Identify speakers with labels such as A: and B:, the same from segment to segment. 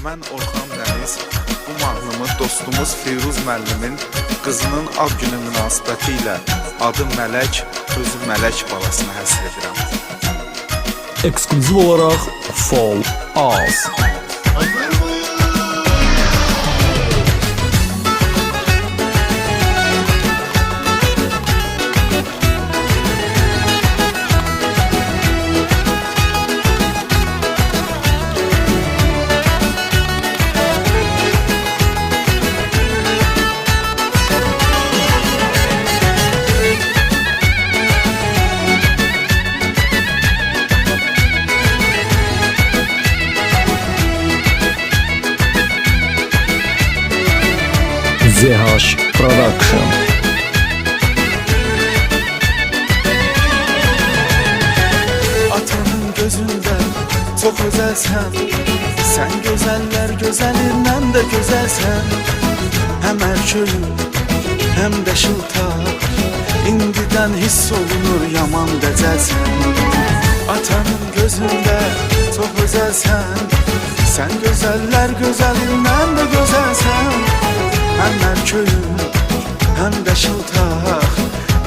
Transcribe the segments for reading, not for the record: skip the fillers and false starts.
A: Mən Orxan Dəniz bu mahnımı dostumuz Firuz müəllimin qızının ad günü münasibəti ilə adı Mələk, özü Mələk balasına həsr edirəm.
B: Ekskluziv olaraq Fall Aus. ZH Production.
A: Atanın gözündə çox özəlsən, sən gözəllər gözəlindən də gözəlsən. Həm ərköyüm, həm də şıltaq, indidən hiss olunur yaman dəcəlsən. Atanın gözündə çox özəlsən, sən gözəllər gözəlindən də gözəlsən. Həm ərköyüm, həm də şıltaq,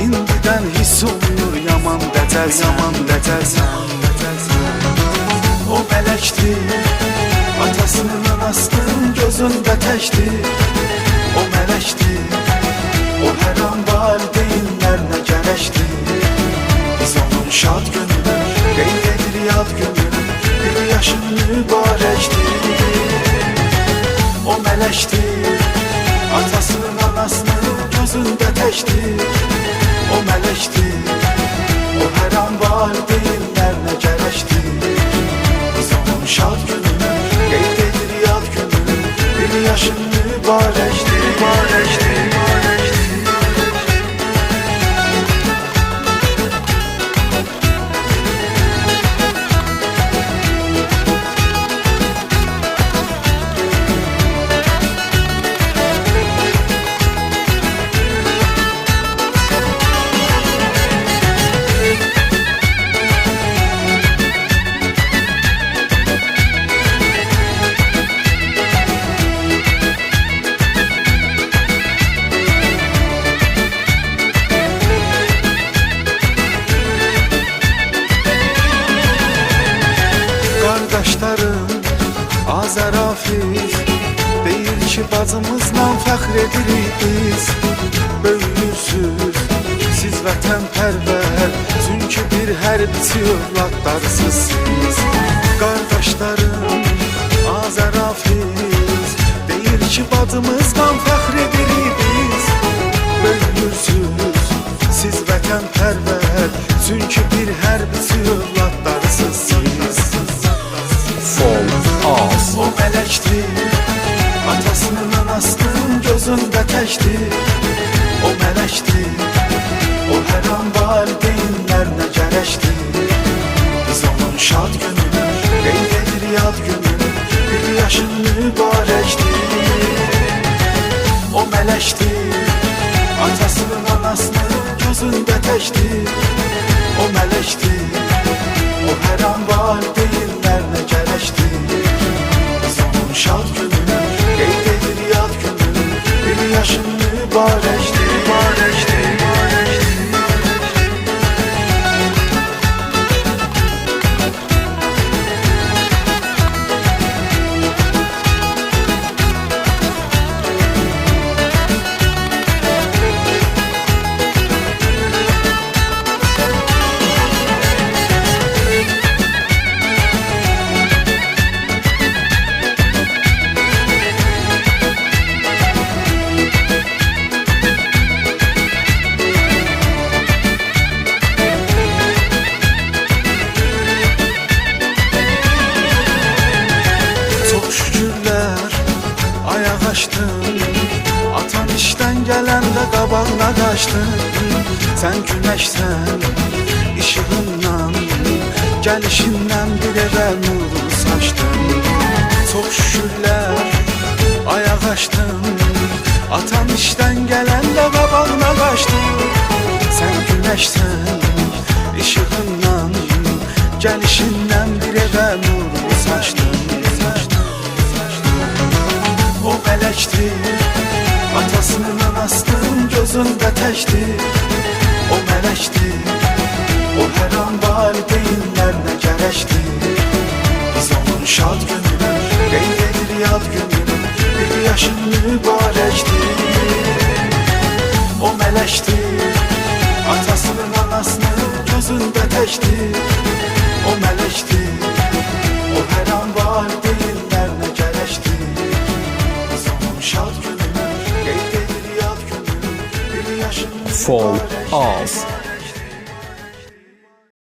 A: indidən hiss olunur yaman dəcəlsən. O mələkdir, atasının anasının gözündə təkdir. O mələkdir, o hər an valideynlərinə gərəkdir. Biz onun şad gününü qeyd edir yad günü, bir yaşın mübarəkdir. O mələkdir, atasının anasının gözündə təkdir. O mələkdir, o hər an valideynlərinə gərəkdir. Biz onun şad gününü qeyd edir yad günü, bir yaşın mübarəkdir. Qardaşlarım Azərafiz deyir ki, bacımızla fəxr edirik biz. Böyüyürsüz siz vətənpərvər, çünki bir hərbiçi övladlarsınız siz. Qardaşlarım Azərafiz deyir ki, bacımızla fəxr edirik biz. Böyüyürsüz siz vətənpərvər, çünki bir hərbiçi övladlarsınız siz.
B: Fall Aus.
A: O mələkdir, atasının anasının gözündə təkdir. O mələkdir, o hər an valideynlərinə gərəkdir. Biz onun şad gününü qeyd edir yad günü, bir yaşın mübarəkdir. O mələkdir, atasının anasının gözündə təkdir. O mələkdir, o hər an valideynlərinə gərəkdir. Biz onun şad gününü qeyd edir yad günü, bir yaşın mübarəkdir. Atan işdən gələndə qabağına qaçdın. Sən günəşsən, işığından, gəlişindən bir evə nuru saçdın. Çox şükürlər, ayaq açdın. Atan işdən gələndə qabağına qaçdın. Sən günəşsən, işığından, gəlişindən bir evə nuru saçdın. gözündə təkdir. O mələkdir, o hər an valideynlərinə gərəkdir. Biz onun şad gününü qeyd edir yad gününü, bir yaşın mübarəkdir. O mələkdir, atasının anasının gözündə təkdir. O mələkdir, o hər an valideynlərinə gərəkdir. Biz onun şad gününü qeyd edir yad gününü, bir yaşın
B: Fall
A: mübarəkdir.
B: Az.